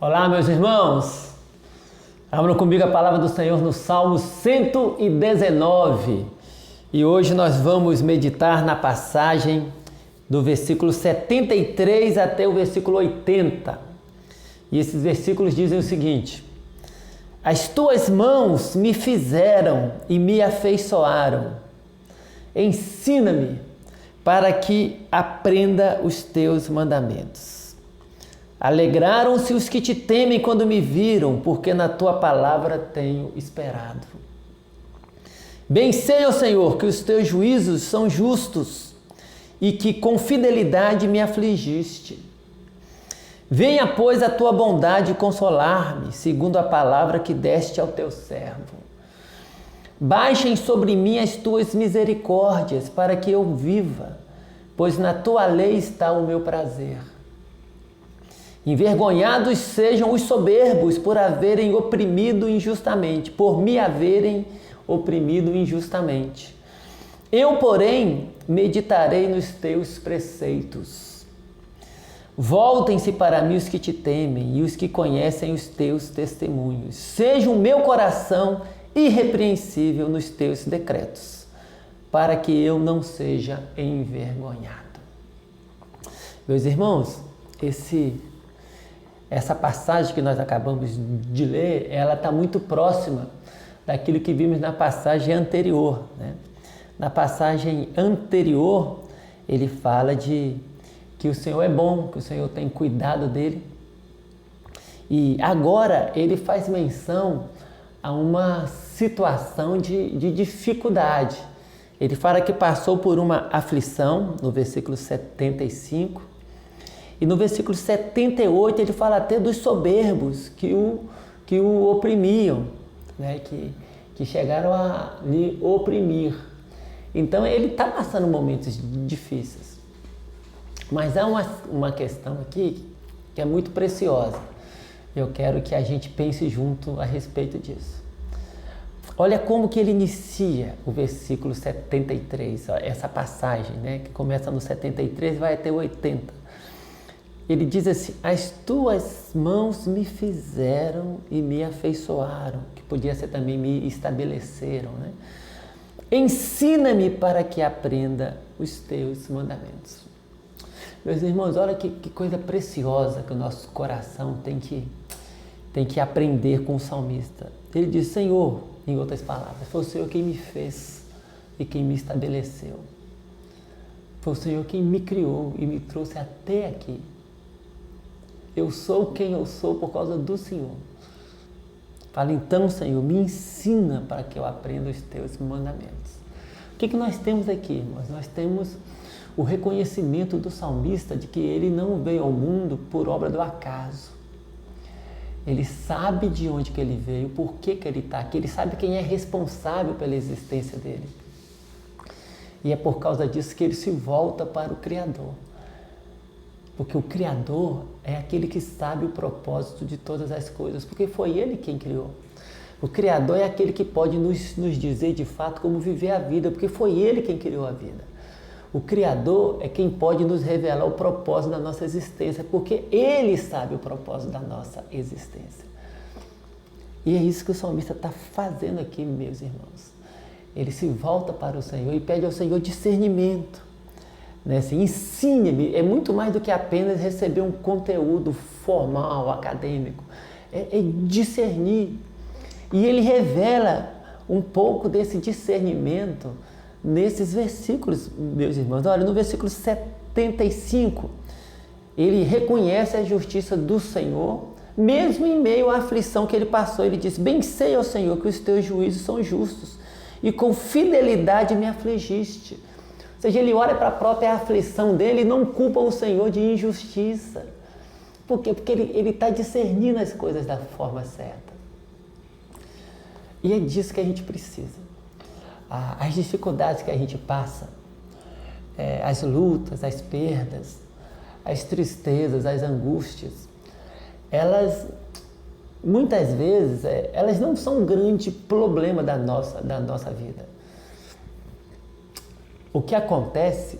Olá, meus irmãos. Abram comigo a palavra do Senhor no Salmo 119. E hoje nós vamos meditar na passagem do versículo 73 até o versículo 80. E esses versículos dizem o seguinte: As tuas mãos me fizeram e me afeiçoaram. Ensina-me para que aprenda os teus mandamentos. Alegraram-se os que te temem quando me viram, porque na tua palavra tenho esperado. Bem sei, ó Senhor, que os teus juízos são justos e que com fidelidade me afligiste. Venha, pois, a tua bondade consolar-me, segundo a palavra que deste ao teu servo. Baixem sobre mim as tuas misericórdias, para que eu viva, pois na tua lei está o meu prazer. Envergonhados sejam os soberbos por haverem oprimido injustamente, por me haverem oprimido injustamente. Eu, porém, meditarei nos teus preceitos. Voltem-se para mim os que te temem e os que conhecem os teus testemunhos. Seja o meu coração irrepreensível nos teus decretos, para que eu não seja envergonhado. Meus irmãos, essa passagem que nós acabamos de ler, ela está muito próxima daquilo que vimos na passagem anterior, né? Na passagem anterior, ele fala de que o Senhor é bom, que o Senhor tem cuidado dele. E agora ele faz menção a uma situação de dificuldade. Ele fala que passou por uma aflição, no versículo 75. E no versículo 78 ele fala até dos soberbos que o oprimiam, né? que chegaram a lhe oprimir. Então ele está passando momentos difíceis. Mas há uma questão aqui que é muito preciosa. Eu quero que a gente pense junto a respeito disso. Olha como que ele inicia o versículo 73, ó, essa passagem, né? Que começa no 73 e vai até o 80. Ele diz assim: as tuas mãos me fizeram e me afeiçoaram, que podia ser também me estabeleceram, né? Ensina-me para que aprenda os teus mandamentos. Meus irmãos, olha que coisa preciosa que o nosso coração tem que aprender com o salmista. Ele diz: Senhor, em outras palavras, foi o Senhor quem me fez e quem me estabeleceu. Foi o Senhor quem me criou e me trouxe até aqui. Eu sou quem eu sou por causa do Senhor. Fala então, Senhor, me ensina para que eu aprenda os teus mandamentos. O que nós temos aqui, irmãos? Nós temos o reconhecimento do salmista de que ele não veio ao mundo por obra do acaso. Ele sabe de onde que ele veio, por que ele está aqui, ele sabe quem é responsável pela existência dele. E é por causa disso que ele se volta para o Criador. Porque o Criador é aquele que sabe o propósito de todas as coisas, porque foi Ele quem criou. O Criador é aquele que pode nos dizer de fato como viver a vida, porque foi Ele quem criou a vida. O Criador é quem pode nos revelar o propósito da nossa existência, porque Ele sabe o propósito da nossa existência. E é isso que o salmista está fazendo aqui, meus irmãos. Ele se volta para o Senhor e pede ao Senhor discernimento. Né? Assim, ensine-me, é muito mais do que apenas receber um conteúdo formal, acadêmico. É discernir. E ele revela um pouco desse discernimento nesses versículos, meus irmãos. Olha, no versículo 75, ele reconhece a justiça do Senhor, mesmo em meio à aflição que ele passou. Ele diz: bem sei, ó Senhor, que os teus juízos são justos e com fidelidade me afligiste. Ou seja, ele olha para a própria aflição dele e não culpa o Senhor de injustiça. Por quê? Porque ele está discernindo as coisas da forma certa. E é disso que a gente precisa. As dificuldades que a gente passa, as lutas, as perdas, as tristezas, as angústias, elas, muitas vezes, elas não são um grande problema da nossa vida. O que acontece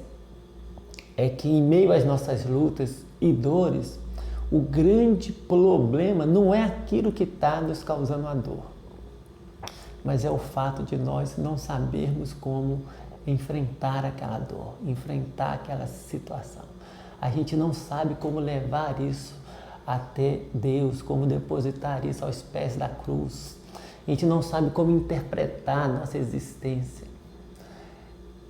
é que em meio às nossas lutas e dores, O grande problema não é aquilo que está nos causando a dor, mas é o fato de nós não sabermos como enfrentar aquela dor, enfrentar aquela situação. A gente não sabe como levar isso até Deus, como depositar isso aos pés da cruz. A gente não sabe como interpretar a nossa existência.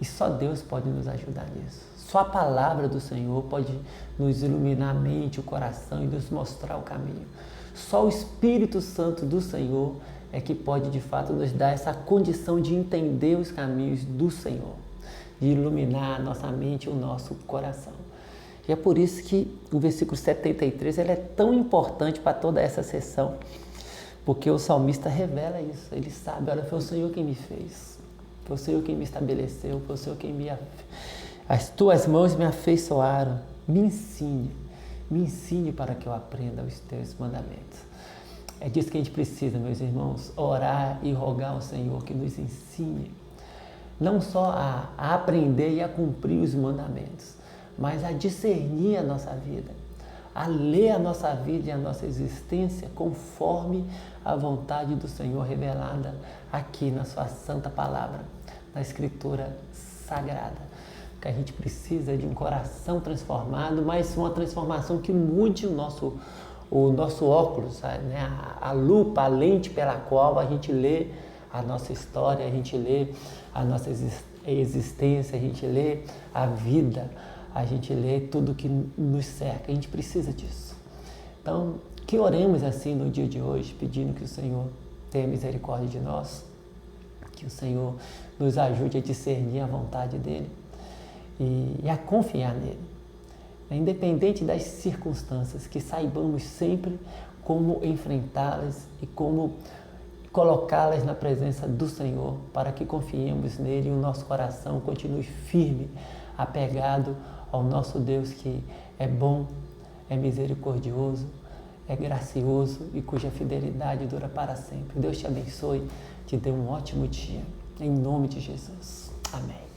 E só Deus pode nos ajudar nisso. Só a palavra do Senhor pode nos iluminar a mente, o coração e nos mostrar o caminho. Só o Espírito Santo do Senhor é que pode de fato nos dar essa condição de entender os caminhos do Senhor, de iluminar a nossa mente e o nosso coração. E é por isso que o versículo 73 ele é tão importante para toda essa sessão, porque o salmista revela isso. Ele sabe, olha, foi o Senhor quem me fez, foi o Senhor quem me estabeleceu, foi o Senhor quem as tuas mãos me afeiçoaram. Me ensine para que eu aprenda os teus mandamentos. É disso que a gente precisa, meus irmãos, orar e rogar ao Senhor que nos ensine, não só a aprender e a cumprir os mandamentos, mas a discernir a nossa vida, a ler a nossa vida e a nossa existência conforme a vontade do Senhor revelada aqui na sua santa palavra, na Escritura Sagrada. Que a gente precisa de um coração transformado, mas uma transformação que mude o nosso óculos, né? A lupa, a lente pela qual a gente lê a nossa história, a gente lê a nossa existência, a gente lê a vida, a gente lê tudo que nos cerca. A gente precisa disso. Então, que oremos assim no dia de hoje, pedindo que o Senhor tenha misericórdia de nós, que o Senhor nos ajude a discernir a vontade dEle e a confiar nele. Independente das circunstâncias, que saibamos sempre como enfrentá-las e como colocá-las na presença do Senhor, para que confiemos nele e o nosso coração continue firme, apegado ao nosso Deus que é bom, é misericordioso, é gracioso e cuja fidelidade dura para sempre. Deus te abençoe, te dê um ótimo dia. Em nome de Jesus. Amém.